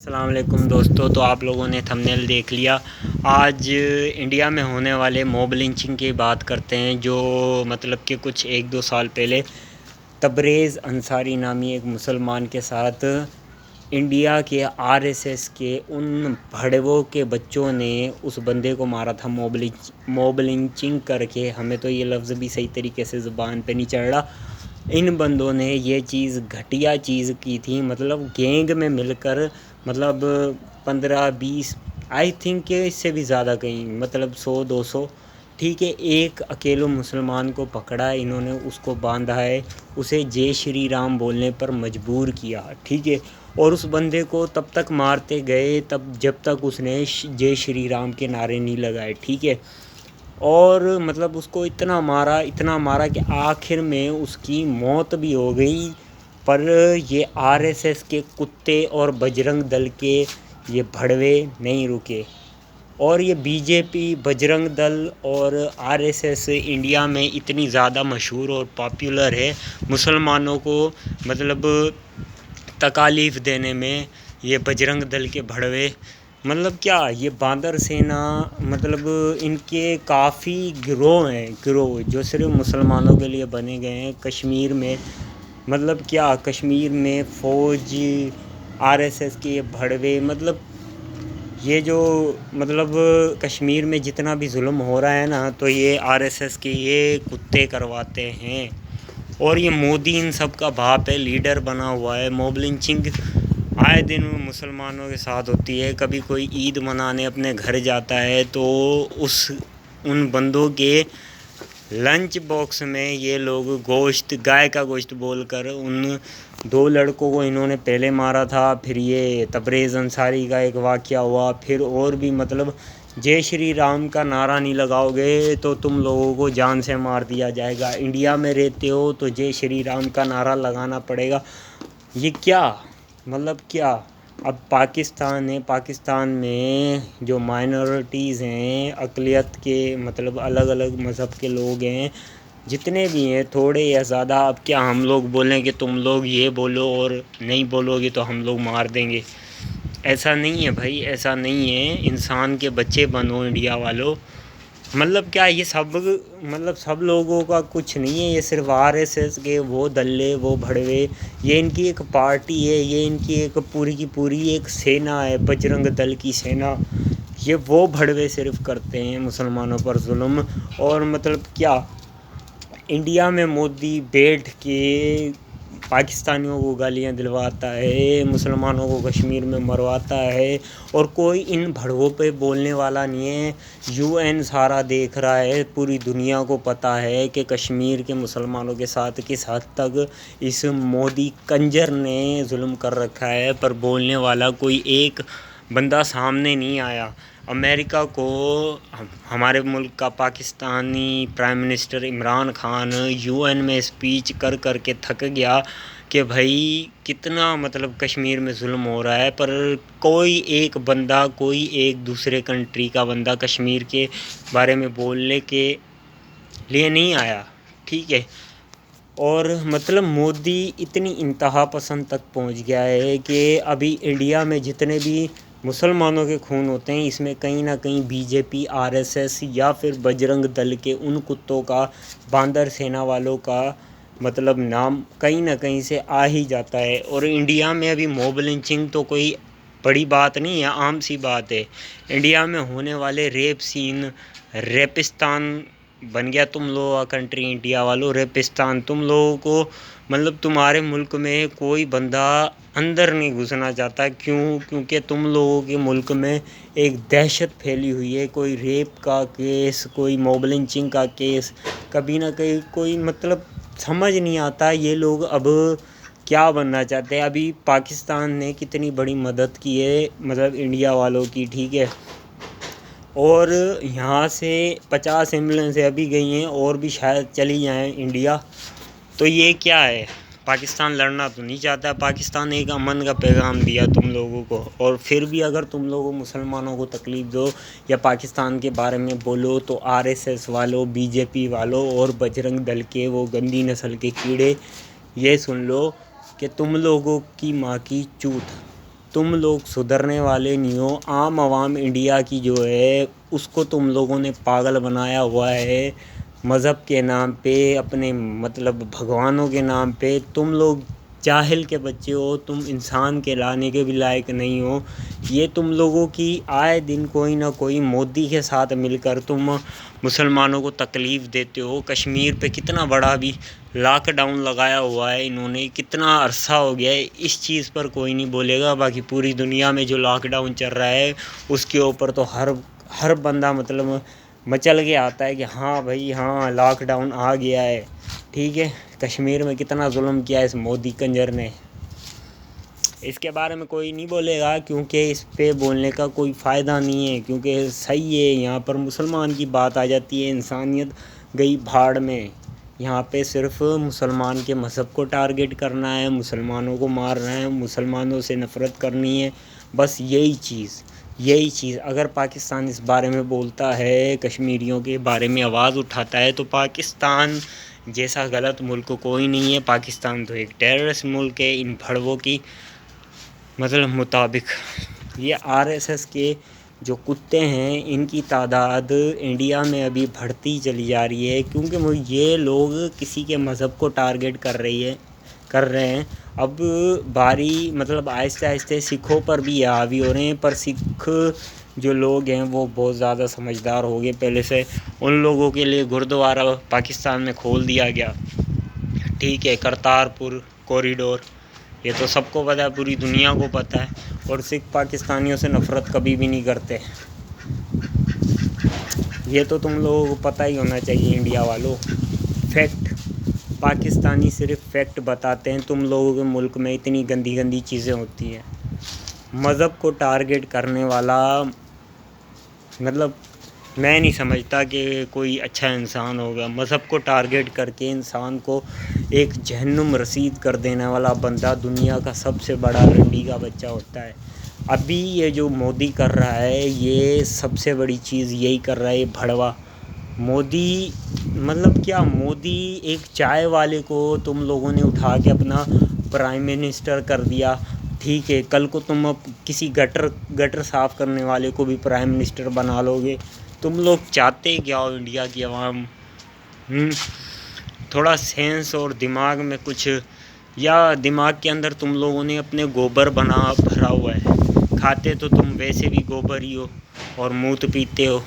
السلام علیکم دوستو، تو آپ لوگوں نے تھمبنیل دیکھ لیا۔ آج انڈیا میں ہونے والے موب لنچنگ کی بات کرتے ہیں، جو مطلب کہ کچھ 1-2 سال پہلے تبریز انصاری نامی ایک مسلمان کے ساتھ انڈیا کے RSS کے ان بھڑووں کے بچوں نے اس بندے کو مارا تھا موب لنچنگ کر کے۔ ہمیں تو یہ لفظ بھی صحیح طریقے سے زبان پہ نہیں چڑھ رہا۔ ان بندوں نے یہ چیز گھٹیا چیز کی تھی، مطلب گینگ میں مل کر، مطلب 15-20 آئی تھنک کہ اس سے بھی زیادہ، کہیں مطلب 100-200، ٹھیک ہے، ایک اکیلے مسلمان کو پکڑا، انہوں نے اس کو باندھا ہے، اسے جے شری رام بولنے پر مجبور کیا، ٹھیک ہے، اور اس بندے کو تب تک مارتے گئے جب تک اس نے جے شری رام کے نعرے نہیں لگائے، ٹھیک ہے، اور مطلب اس کو اتنا مارا کہ آخر میں اس کی موت بھی ہو گئی۔ پر یہ RSS کے کتے اور بجرنگ دل کے یہ بھڑوے نہیں رکے، اور یہ BJP، بجرنگ دل اور RSS انڈیا میں اتنی زیادہ مشہور اور پاپولر ہے، مسلمانوں کو مطلب تکالیف دینے میں۔ یہ بجرنگ دل کے بھڑوے مطلب کیا، یہ باندر سینا، مطلب ان کے کافی گروہ جو صرف مسلمانوں کے لیے بنے گئے ہیں کشمیر میں۔ مطلب کیا، کشمیر میں فوج، RSS کے یہ بھڑوے، مطلب یہ جو مطلب کشمیر میں جتنا بھی ظلم ہو رہا ہے نا، تو یہ RSS کے یہ کتے کرواتے ہیں، اور یہ مودی ان سب کا باپ ہے، لیڈر بنا ہوا ہے۔ موب لنچنگ آئے دن مسلمانوں کے ساتھ ہوتی ہے۔ کبھی کوئی عید منانے اپنے گھر جاتا ہے تو ان بندوں کے لنچ باکس میں یہ لوگ گائے کا گوشت بول کر، ان 2 لڑکوں کو انہوں نے پہلے مارا تھا، پھر یہ تبریز انصاری کا ایک واقعہ ہوا، پھر اور بھی، مطلب جے شری رام کا نعرہ نہیں لگاؤ گے تو تم لوگوں کو جان سے مار دیا جائے گا، انڈیا میں رہتے ہو تو جے شری رام کا نعرہ لگانا پڑے گا۔ یہ کیا، مطلب کیا، اب پاکستان ہے، پاکستان میں جو مائنورٹیز ہیں، اقلیت کے، مطلب الگ الگ مذہب کے لوگ ہیں، جتنے بھی ہیں تھوڑے یا زیادہ، اب کیا ہم لوگ بولیں کہ تم لوگ یہ بولو اور نہیں بولو گے تو ہم لوگ مار دیں گے؟ ایسا نہیں ہے بھائی، ایسا نہیں ہے، انسان کے بچے بنو انڈیا والوں۔ مطلب کیا، یہ سب لوگوں کا کچھ نہیں ہے، یہ صرف RSS کے وہ دلے، وہ بھڑوے، یہ ان کی ایک پارٹی ہے، یہ ان کی ایک پوری کی پوری ایک سینا ہے، بجرنگ دل کی سینا۔ یہ وہ بھڑوے صرف کرتے ہیں مسلمانوں پر ظلم۔ اور مطلب کیا، انڈیا میں مودی بیٹھ کے پاکستانیوں کو گالیاں دلواتا ہے، مسلمانوں کو کشمیر میں مرواتا ہے، اور کوئی ان بھڑووں پہ بولنے والا نہیں ہے۔ UN سارا دیکھ رہا ہے، پوری دنیا کو پتہ ہے کہ کشمیر کے مسلمانوں کے ساتھ کس حد تک اس مودی کنجر نے ظلم کر رکھا ہے، پر بولنے والا کوئی ایک بندہ سامنے نہیں آیا۔ امریکہ کو ہمارے ملک کا Pakistani prime minister Imran Khan UN میں اسپیچ کر کے تھک گیا کہ بھائی کتنا مطلب کشمیر میں ظلم ہو رہا ہے، پر کوئی ایک بندہ، کوئی ایک دوسرے کنٹری کا بندہ کشمیر کے بارے میں بولنے کے لیے نہیں آیا، ٹھیک ہے۔ اور مطلب مودی اتنی انتہا پسند تک پہنچ گیا ہے کہ ابھی انڈیا میں جتنے بھی مسلمانوں کے خون ہوتے ہیں، اس میں کہیں نہ کہیں BJP، RSS یا پھر بجرنگ دل کے ان کتوں کا، باندر سینا والوں کا مطلب نام کہیں نہ کہیں سے آ ہی جاتا ہے۔ اور انڈیا میں ابھی موب لنچنگ تو کوئی بڑی بات نہیں ہے، عام سی بات ہے۔ انڈیا میں ہونے والے ریپ سین، ریپستان بن گیا تم لوگوں کا کنٹری، انڈیا والوں، ریپستان تم لوگوں کو، مطلب تمہارے ملک میں کوئی بندہ اندر نہیں گھسنا چاہتا، کیونکہ تم لوگوں کے ملک میں ایک دہشت پھیلی ہوئی ہے، کوئی ریپ کا کیس، کوئی موب لنچنگ کا کیس، کبھی نہ کہیں کوئی، مطلب سمجھ نہیں آتا یہ لوگ اب کیا بننا چاہتے ہیں۔ ابھی پاکستان نے کتنی بڑی مدد کی ہے مطلب انڈیا والوں کی، ٹھیک ہے، اور یہاں سے 50 ایمبولینسیں ابھی گئی ہیں، اور بھی شاید چلی جائیں انڈیا۔ تو یہ کیا ہے، پاکستان لڑنا تو نہیں چاہتا، پاکستان ایک امن کا پیغام دیا تم لوگوں کو، اور پھر بھی اگر تم لوگوں مسلمانوں کو تکلیف دو یا پاکستان کے بارے میں بولو تو RSS والوں، BJP والوں اور بجرنگ دل کے وہ گندی نسل کے کیڑے، یہ سن لو کہ تم لوگوں کی ماں کی چوت، تم لوگ سدھرنے والے نہیں ہو. عام عوام انڈیا کی جو ہے اس کو تم لوگوں نے پاگل بنایا ہوا ہے مذہب کے نام پہ, اپنے مطلب بھگوانوں کے نام پہ. تم لوگ جاہل کے بچے ہو, تم انسان کے لانے کے بھی لائق نہیں ہو. یہ تم لوگوں کی آئے دن کوئی نہ کوئی مودی کے ساتھ مل کر تم مسلمانوں کو تکلیف دیتے ہو. کشمیر پہ کتنا بڑا بھی لاک ڈاؤن لگایا ہوا ہے انہوں نے, کتنا عرصہ ہو گیا ہے. اس چیز پر کوئی نہیں بولے گا. باقی پوری دنیا میں جو لاک ڈاؤن چل رہا ہے اس کے اوپر تو ہر بندہ مطلب مچل کے آتا ہے کہ ہاں بھائی ہاں لاک ڈاؤن آ گیا ہے. ٹھیک ہے, کشمیر میں کتنا ظلم کیا ہے اس مودی کنجر نے. اس کے بارے میں کوئی نہیں بولے گا کیونکہ اس پہ بولنے کا کوئی فائدہ نہیں ہے, کیونکہ صحیح ہے یہاں پر مسلمان کی بات آ جاتی ہے. انسانیت گئی بھاڑ میں. یہاں پہ صرف مسلمان کے مذہب کو ٹارگٹ کرنا ہے, مسلمانوں کو مارنا ہے, مسلمانوں سے نفرت کرنی ہے, بس یہی چیز. اگر پاکستان اس بارے میں بولتا ہے, کشمیریوں کے بارے میں آواز اٹھاتا ہے, تو پاکستان جیسا غلط ملک کوئی نہیں ہے. پاکستان تو ایک ٹیررسٹ ملک ہے ان بھڑووں کی مطلب مطابق. یہ RSS کے جو کتے ہیں ان کی تعداد انڈیا میں ابھی بڑھتی چلی جا رہی ہے, کیونکہ یہ لوگ کسی کے مذہب کو ٹارگٹ کر رہے ہیں. اب باری مطلب آہستہ آہستہ سکھوں پر بھی حاوی ہو رہے ہیں, پر سکھ جو لوگ ہیں وہ بہت زیادہ سمجھدار ہو گئے پہلے سے. ان لوگوں کے لیے گردوارہ پاکستان میں کھول دیا گیا. ٹھیک ہے, کرتارپور کوریڈور, یہ تو سب کو پتہ ہے, پوری دنیا کو پتہ ہے. اور سکھ پاکستانیوں سے نفرت کبھی بھی نہیں کرتے. یہ تو تم لوگوں کو پتہ ہی ہونا چاہیے انڈیا والوں. فیکٹ, پاکستانی صرف فیکٹ بتاتے ہیں. تم لوگوں کے ملک میں اتنی گندی گندی چیزیں ہوتی ہیں. مذہب کو ٹارگٹ کرنے والا مطلب میں نہیں سمجھتا کہ کوئی اچھا انسان ہوگا. مذہب کو ٹارگٹ کر کے انسان کو ایک جہنم رسید کر دینے والا بندہ دنیا کا سب سے بڑا رنڈی کا بچہ ہوتا ہے. ابھی یہ جو مودی کر رہا ہے یہ سب سے بڑی چیز یہی کر رہا ہے. یہ بھڑوا مودی مطلب کیا, مودی ایک چائے والے کو تم لوگوں نے اٹھا کے اپنا پرائم منسٹر کر دیا. ٹھیک ہے, کل کو تم اب کسی گٹر صاف کرنے والے کو بھی پرائم منسٹر بنا لو گے. تم لوگ چاہتے کیا ہو انڈیا کی عوام؟ تھوڑا سینس اور دماغ میں کچھ, یا دماغ کے اندر تم لوگوں نے اپنے گوبر بھرا ہوا ہے. کھاتے تو تم ویسے بھی گوبر ہی ہو اور موت پیتے ہو.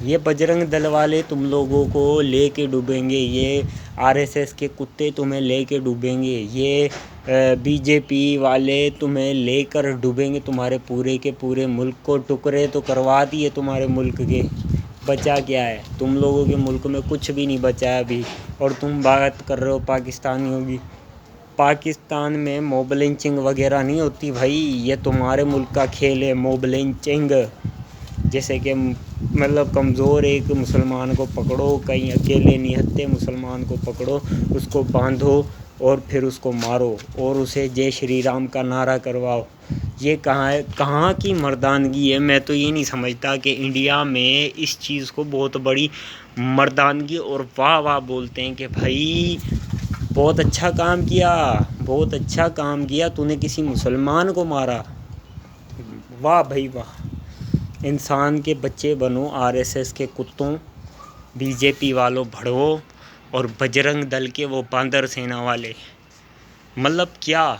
یہ بجرنگ دل والے تم لوگوں کو لے کے ڈوبیں گے. یہ RSS کے کتے تمہیں لے کے ڈوبیں گے. یہ BJP والے تمہیں لے کر ڈوبیں گے. تمہارے پورے کے پورے ملک کو ٹکڑے تو کروا دیے تمہارے ملک کے. بچا کیا ہے تم لوگوں کے ملک میں؟ کچھ بھی نہیں بچا ہے ابھی. اور تم بات کر رہے ہو پاکستانیوں کی. پاکستان میں موب لنچنگ وغیرہ نہیں ہوتی بھائی. یہ تمہارے ملک کا کھیل ہے موب لنچنگ. جیسے کہ مطلب کمزور ایک مسلمان کو پکڑو, کہیں اکیلے نہتے مسلمان کو پکڑو, اس کو باندھو اور پھر اس کو مارو اور اسے جے شری رام کا نعرہ کرواؤ. یہ کہاں کی مردانگی ہے؟ میں تو یہ نہیں سمجھتا کہ انڈیا میں اس چیز کو بہت بڑی مردانگی اور واہ واہ بولتے ہیں کہ بھائی بہت اچھا کام کیا, تو نے کسی مسلمان کو مارا. واہ بھائی واہ. انسان کے بچے بنو RSS کے کتوں, BJP والوں بھڑوو, اور بجرنگ دل کے وہ باندر سینا والے. مطلب کیا,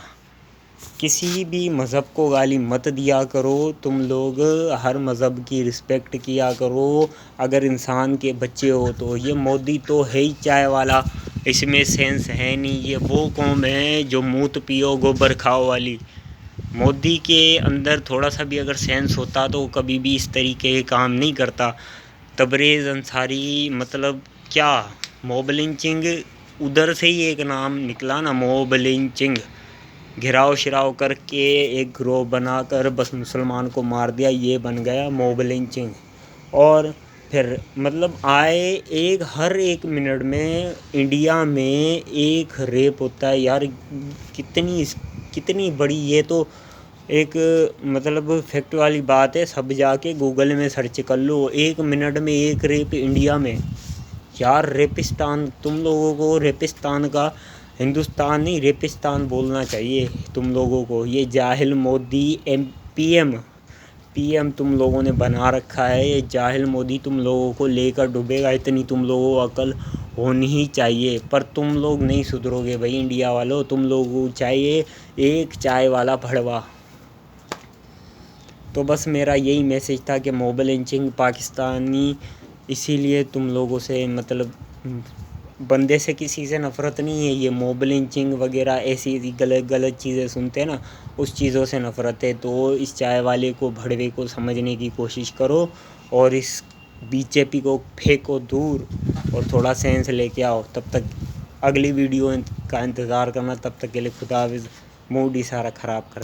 کسی بھی مذہب کو گالی مت دیا کرو. تم لوگ ہر مذہب کی رسپیکٹ کیا کرو اگر انسان کے بچے ہو تو. یہ مودی تو ہے ہی چائے والا, اس میں سینس ہے نہیں. یہ وہ قوم ہے جو موت پیو گوبر کھاؤ والی. مودی کے اندر تھوڑا سا بھی اگر سینس ہوتا تو وہ کبھی بھی اس طریقے کے کام نہیں کرتا. تبریز انصاری مطلب کیا, موب لنچنگ ادھر سے ہی ایک نام نکلا نا, موب لنچنگ. گھراؤ شراؤ کر کے ایک گروہ بنا کر بس مسلمان کو مار دیا, یہ بن گیا موب لنچنگ. اور پھر مطلب ہر ایک منٹ میں انڈیا میں ایک ریپ ہوتا ہے یار. کتنی بڑی, یہ تو ایک مطلب فیکٹ والی بات ہے. سب جا کے گوگل میں سرچ کر لو, ایک منٹ میں ایک ریپ انڈیا میں. یار ریپستان, تم لوگوں کو ریپستان کا ہندوستان نہیں ریپستان بولنا چاہیے تم لوگوں کو. یہ جاہل مودی پی ایم تم لوگوں نے بنا رکھا ہے. یہ جاہل مودی تم لوگوں کو لے کر ڈوبے گا. اتنی تم لوگوں کو عقل ہونی ہی چاہیے. پر تم لوگ نہیں سدھرو گے بھائی انڈیا والوں. تم لوگوں کو چاہیے ایک چائے والا بھڑوا. تو بس میرا یہی میسیج تھا کہ موب لنچنگ پاکستانی اسی لیے تم لوگوں سے مطلب بندے سے کسی سے نفرت نہیں ہے. یہ موب لنچنگ وغیرہ ایسی غلط چیزیں سنتے ہیں نا اس چیزوں سے نفرت ہے. تو اس چائے والے کو بھڑوے کو سمجھنے کی کوشش کرو اور اس بی جے پی کو پھینکو دور اور تھوڑا سینس لے کے آؤ. تب تک اگلی ویڈیو کا انتظار کرنا. تب تک کے لیے خدا حافظ. موڈ ہی سارا خراب کر